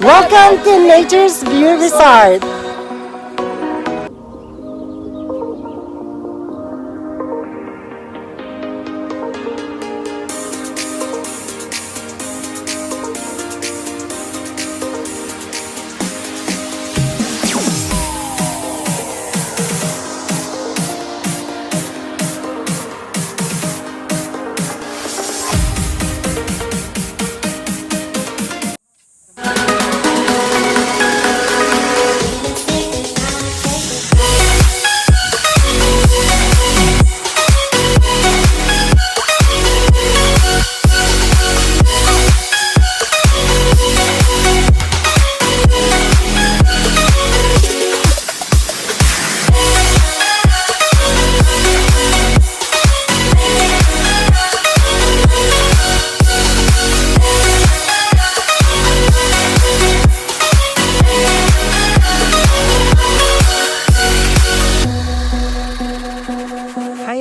Welcome to Nature's View Resort.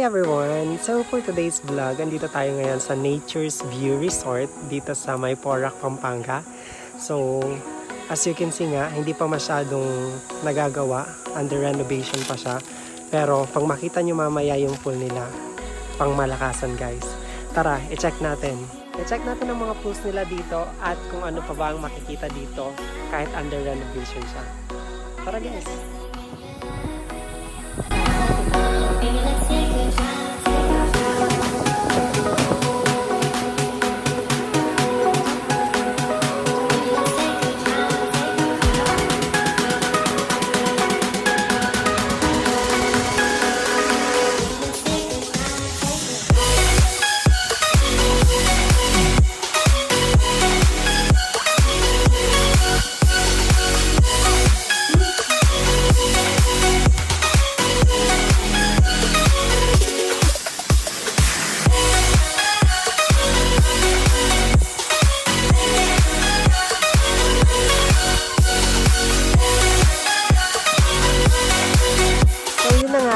Everyone! So for today's vlog, andito tayo ngayon sa Nature's View Resort dito sa may Porac, Pampanga. So as you can see nga, hindi pa masyadong nagagawa, under renovation pa siya. Pero pag makita nyo mamaya yung pool nila, pang malakasan guys. Tara, i-check natin. I-check natin ang mga pools nila dito at kung ano pa ba ang makikita dito kahit under renovation siya. Tara guys!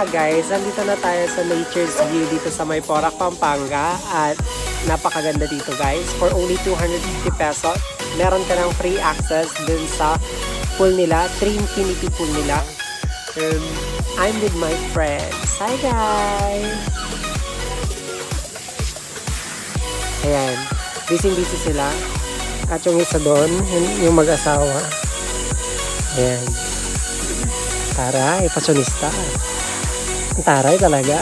Guys, andito na tayo sa Nature's View dito sa may Porac, Pampanga at napakaganda dito guys. For only 250 pesos, meron ka ng free access dun sa pool nila, 3 infinity pool nila. I'm with my friends. Hi guys! Ayan, busy sila. At yung isa doon, yung mag-asawa. Ayan. Tara, ipasyonista. Taray talaga.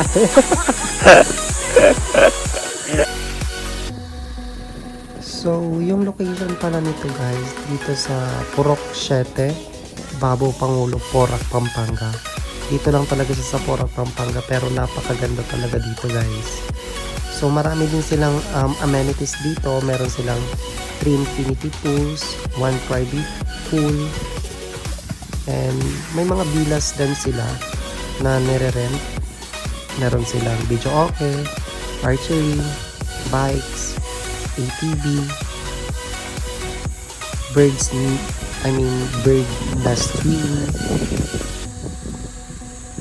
So, yung location pala nito guys, dito sa Purok 7, Babo, Pangulo, Porac, Pampanga. Dito lang talaga siya sa Porac, Pampanga, pero napakaganda talaga dito guys. So, marami din silang amenities dito. Meron silang 3 infinity pools, 1 private pool, and may mga villas din sila na nire-rent. Meron silang Videoke, Archery, bikes, ATV, bird nest swing,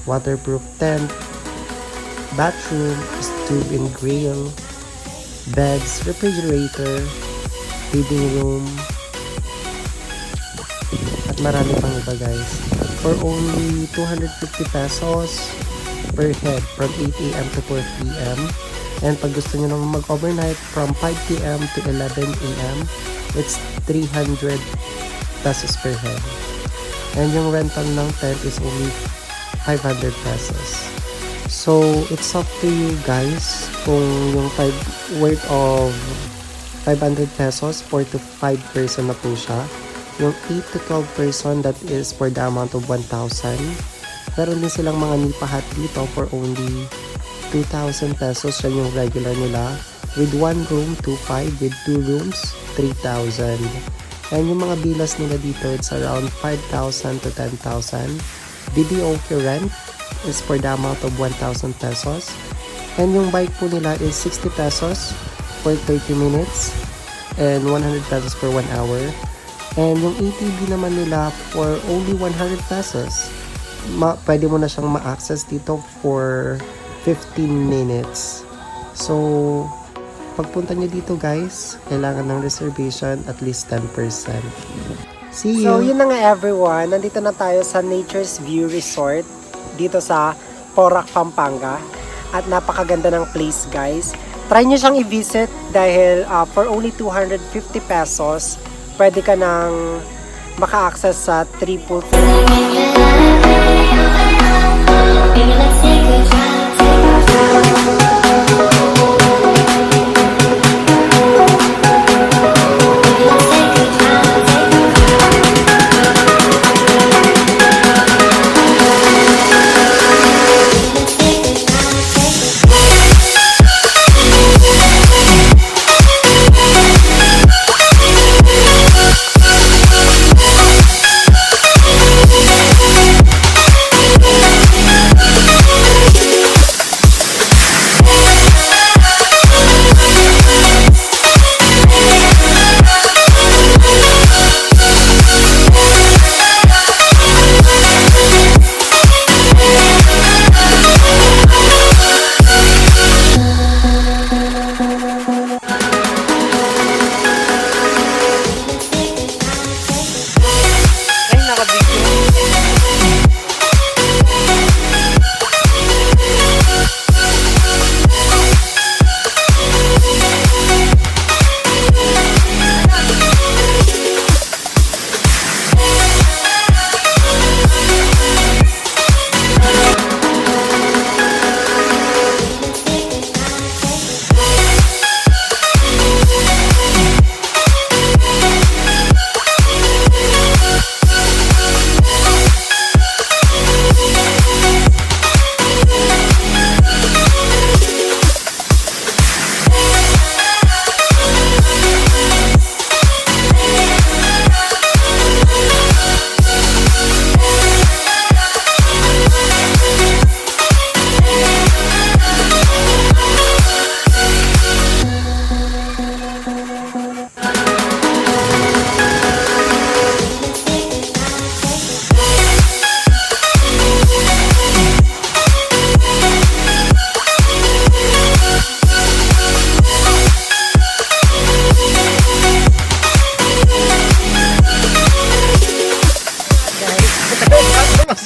waterproof tent, bathroom, stove and grill, beds, refrigerator, feeding room, at marami pang iba guys. For only 250 pesos per head from 8 AM to 4 PM. And pag gusto nyo naman mag-overnight from 5 PM to 11 AM, it's 300 pesos per head. And yung rental ng tent is only 500 pesos. So, it's up to you guys kung yung worth of 500 pesos, 4 to 5 person na po siya. Yung 8 to 12 person, that is for the amount of 1,000. Meron din silang mga Nipa Huts dito for only 2,000 pesos. Yan yung regular nila. With 1 room, 2,500. With 2 rooms, 3,000. And yung mga bilas nila dito, it's around 5,000 to 10,000. Videoke rent is for the amount of 1,000 pesos. And yung bike po nila is 60 pesos for 30 minutes. And 100 pesos for 1 hour. And yung ATV naman nila for only 100 pesos. Pwede mo na siyang ma-access dito for 15 minutes. So, pagpunta nyo dito guys, kailangan ng reservation at least 10%. See you! So, yun na nga everyone. Nandito na tayo sa Nature's View Resort dito sa Porac, Pampanga. At napakaganda ng place, guys. Try nyo siyang i-visit dahil for only 250 pesos, pwede ka nang maka-access sa triple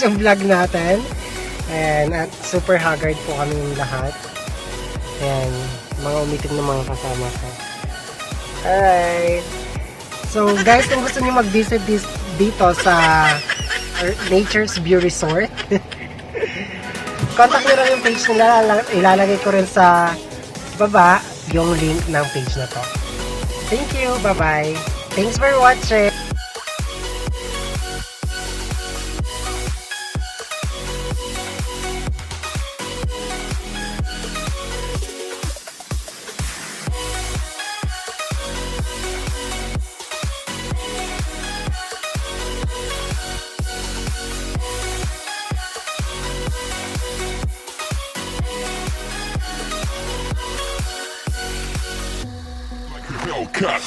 yung vlog natin. And at super haggard po kami lahat. And mga umitim na mga kasama ko. Alright. So guys, kung gusto niyo mag-visit dito sa Nature's View Resort, contact nyo lang yung page nila. Ilalagay ko rin sa baba yung link ng page na to. Thank you. Bye-bye. Thanks for watching. Cut.